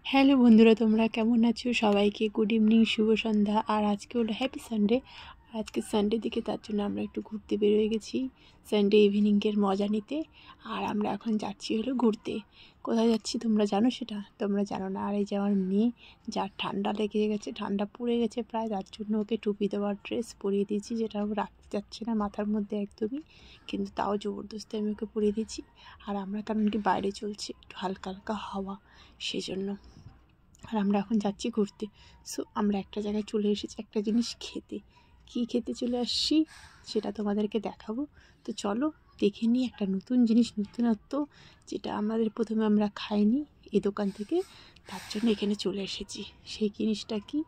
Hello বন্ধুরা, তোমরা কেমন আছো? সবাইকে গুড ইভিনিং, শুভ সন্ধ্যা। আর আজকে হলো হ্যাপি সানডে। আজকে সানডে দিকে, তার জন্য আমরা একটু ঘুরতে বেরোয় গেছি সানডে ইভিনিংয়ের মজা নিতে। আর আমরা এখন যাচ্ছি হলো ঘুরতে। কোথায় যাচ্ছি তোমরা জানো? সেটা তোমরা জানো না। আর এই যে আমার মেয়ে, যার ঠান্ডা লেগে গেছে, ঠান্ডা পড়ে গেছে প্রায়, তার জন্য ওকে টুপি দেওয়ার ড্রেস পরিয়ে দিয়েছি, যেটা ও রাখতে যাচ্ছে না মাথার মধ্যে একদমই, কিন্তু তাও জবরদস্তি আমি ওকে পরিয়ে দিয়েছি। আর আমরা কারণ কি বাইরে চলছে একটু হালকা হালকা হাওয়া, সেজন্য। আর আমরা এখন যাচ্ছি ঘুরতে। সো আমরা একটা জায়গায় চলে এসেছি একটা জিনিস খেতে। কী খেতে চলে আসছি সেটা তোমাদেরকে দেখাবো। তো চলো দেখে নিই একটা নতুন জিনিস, নতুনত্ব, যেটা আমাদের প্রথমে আমরা খাইনি এই দোকান থেকে, তার জন্য এখানে চলে এসেছি। সেই জিনিসটা কি?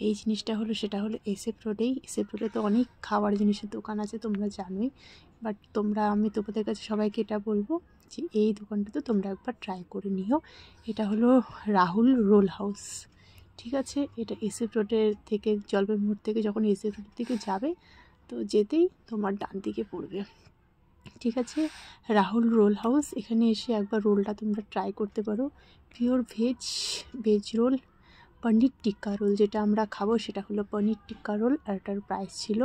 এই জিনিসটা হলো, সেটা হলো এসএফ রোডেই। এসএফ রোডে তো অনেক খাবার জিনিসের দোকান আছে, তোমরা জানোই। বাট আমি তোমাদের কাছে সবাইকে এটা বলবো যে এই দোকানটা তো তোমরা একবার ট্রাই করে নিও। এটা হলো রাহুল রোল হাউস, ঠিক আছে? এটা এসএফ রোডের থেকে, জলপাই মোড় থেকে যখন এসএফ রোডের দিকে যাবে, তো যেতেই তোমার ডান দিকে পড়বে, ঠিক আছে? Rahul roll house. এখানে এসে একবার রোলটা তোমরা ট্রাই করতে পারো। Pure veg roll, paneer tikka roll. যেটা আমরা খাবো সেটা হলো পনির টিক্কা রোল, আর এটার প্রাইস ছিল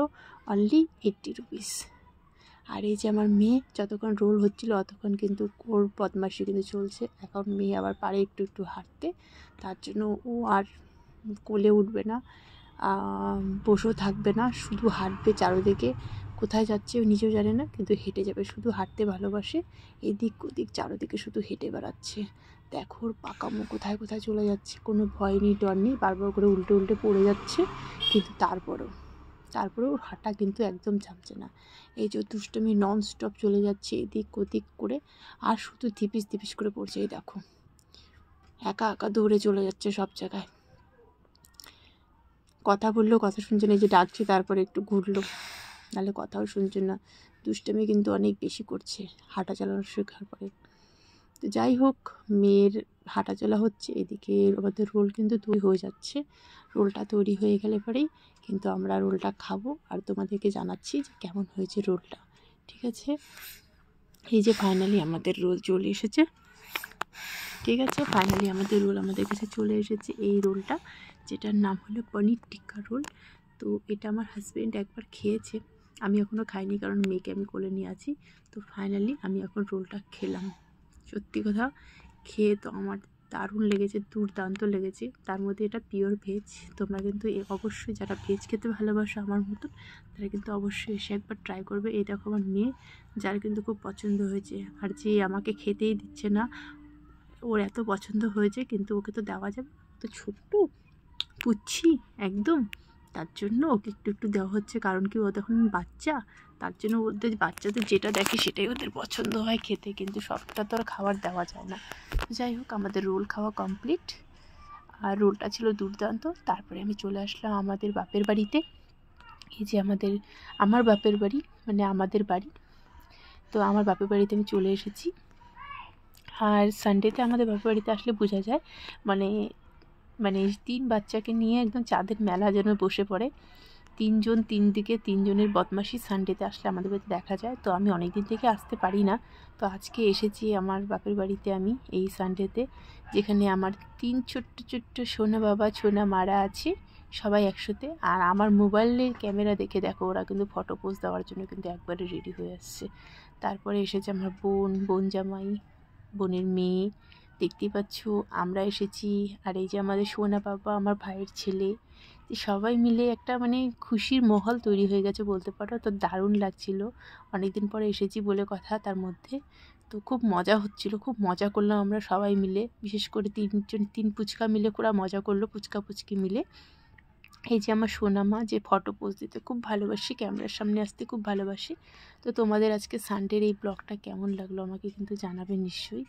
অনলি 80 রুপিস। আর এই যে আমার মেয়ে, যতক্ষণ রোল হচ্ছিল ততক্ষণ কিন্তু ওর বদমাশি কিন্তু চলছে। এখন মেয়ে আবার পারে একটু একটু হাঁটতে, তার জন্য ও আর কোলে উঠবে না, বসেও থাকবে না, শুধু হাঁটবে চারোদিকে। কোথায় যাচ্ছে ও নিজেও জানে না, কিন্তু হেঁটে যাবে, শুধু হাঁটতে ভালোবাসে। এদিক ওদিক চারোদিকে শুধু হেঁটে বেড়াচ্ছে। দেখো ওর পাকামো কোথায় কোথায় চলে যাচ্ছে, কোনো ভয় নেই ডর নেই, বারবার করে উল্টে উল্টে পড়ে যাচ্ছে, কিন্তু তারপরেও ওর হাঁটা কিন্তু একদম থামছে না। এই যে দুষ্টুমি নন স্টপ চলে যাচ্ছে এদিক ওদিক করে, আর শুধু ধিপিস ধিপিস করে পড়ছে। এই দেখো একা একা দৌড়ে চলে যাচ্ছে সব জায়গায়। কথা বললেও কথা শুনছে না, এই যে ডাকছে তারপরে একটু ঘুরলো, নাহলে কথাও শুনছে না। দুষ্টুমি কিন্তু অনেক বেশি করছে হাঁটা চালানো শেখার পরে। তো যাই হোক, মেয়ের হাঁটা চলা হচ্ছে, এদিকে আমাদের রোল কিন্তু তৈরি হয়ে যাচ্ছে। রোলটা তৈরি হয়ে গেলে পরেই কিন্তু আমরা রোলটা খাবো, আর তোমাদেরকে জানাচ্ছি যে কেমন হয়েছে রোলটা, ঠিক আছে? এই যে ফাইনালি আমাদের রোল চলে এসেছে, ঠিক আছে? ফাইনালি আমাদের রোল আমাদের কাছে চলে এসেছে। এই রোলটা, যেটার নাম হলো পনির টিক্কা রোল। তো এটা আমার হাজব্যান্ড একবার খেয়েছে, আমি এখনও খাইনি, কারণ মেয়েকে আমি কোলে নিয়ে আছি। তো ফাইনালি আমি এখন রোলটা খেলাম। সত্যি কথা, খেয়ে তো আমার দারুণ লেগেছে, দুর্দান্ত লেগেছে। তার মধ্যে এটা পিওর ভেজ। তোমরা কিন্তু অবশ্যই যারা ভেজ খেতে ভালোবাসো আমার মতন, তারা কিন্তু অবশ্যই এসে একবার ট্রাই করবে। এই দেখো আমার মেয়ে, যার কিন্তু খুব পছন্দ হয়েছে, আর যে আমাকে খেতেই দিচ্ছে না, ওর এত পছন্দ হয়েছে, কিন্তু ওকে তো দেওয়া যাবে, তো ছোট্ট পুচ্ছি একদম, তার জন্য ওকে একটু একটু দেওয়া হচ্ছে। কারণ কি, ও তখন বাচ্চা, তার জন্য ওদের বাচ্চাদের যেটা দেখে সেটাই ওদের পছন্দ হয় খেতে, কিন্তু সবটা তো আর খাবার দেওয়া যায় না। যাই হোক, আমাদের রোল খাওয়া কমপ্লিট, আর রোলটা ছিল দুর্দান্ত। তারপরে আমি চলে আসলাম আমাদের বাপের বাড়িতে। এই যে আমার বাপের বাড়ি, মানে আমাদের বাড়ি। তো আমার বাপের বাড়িতে আমি চলে এসেছি। আর সানডেতে আমাদের বাপের বাড়িতে আসলে বোঝা যায়, মানে 3 বাচ্চাকে নিয়ে একদম চাঁদের মেলা যেন বসে পড়ে। 3 দিকে 3 জনের বদমাশি সানডেতে আসলে আমাদের বাড়িতে দেখা যায়। তো আমি অনেক দিন থেকে আসতে পারি না, তো আজকে এসেছি আমার বাপের বাড়িতে আমি এই সানডেতে, যেখানে আমার 3 ছোট্ট ছোট্ট সোনা বাবা সোনা মারা আছে, সবাই একসাথে। আর আমার মোবাইলের ক্যামেরা দেখে দেখো, ওরা কিন্তু ফটো পোজ দেওয়ার জন্য কিন্তু একবারে রেডি হয়ে আসছে। তারপরে এসেছে আমার বোন জামাই, বোনের মেয়ে, দেখতেই পাচ্ছ আমরা এসেছি। আর এই যে আমাদের সোনা বাবা, আমার ভাইয়ের ছেলে, সবাই মিলে একটা খুশির মহল তৈরি হয়ে গেছে বলতে পারো। তো দারুণ লাগছিল, অনেক দিন পরে এসেছি বলে কথা তার মধ্যে। তো খুব মজা হচ্ছিল, খুব মজা করলাম আমরা সবাই মিলে, বিশেষ করে 3 পুচকা মিলে পুরা মজা করলো, পুচকা পুচকি মিলে। এই যে আমার সোনামা, যে ফটো পোজ দিতে খুব ভালোবাসি, ক্যামেরার সামনে আসতে খুব ভালোবাসি। তো তোমাদের আজকে সানডের এই ব্লগটা কেমন লাগলো আমাকে কিন্তু জানাবে নিশ্চয়ই।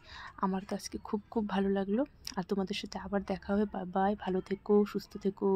আমার তো আজকে খুব খুব ভালো লাগলো। আর তোমাদের সাথে আবার দেখা হবে। বাই বাই, ভালো থেকো, সুস্থ থেকো।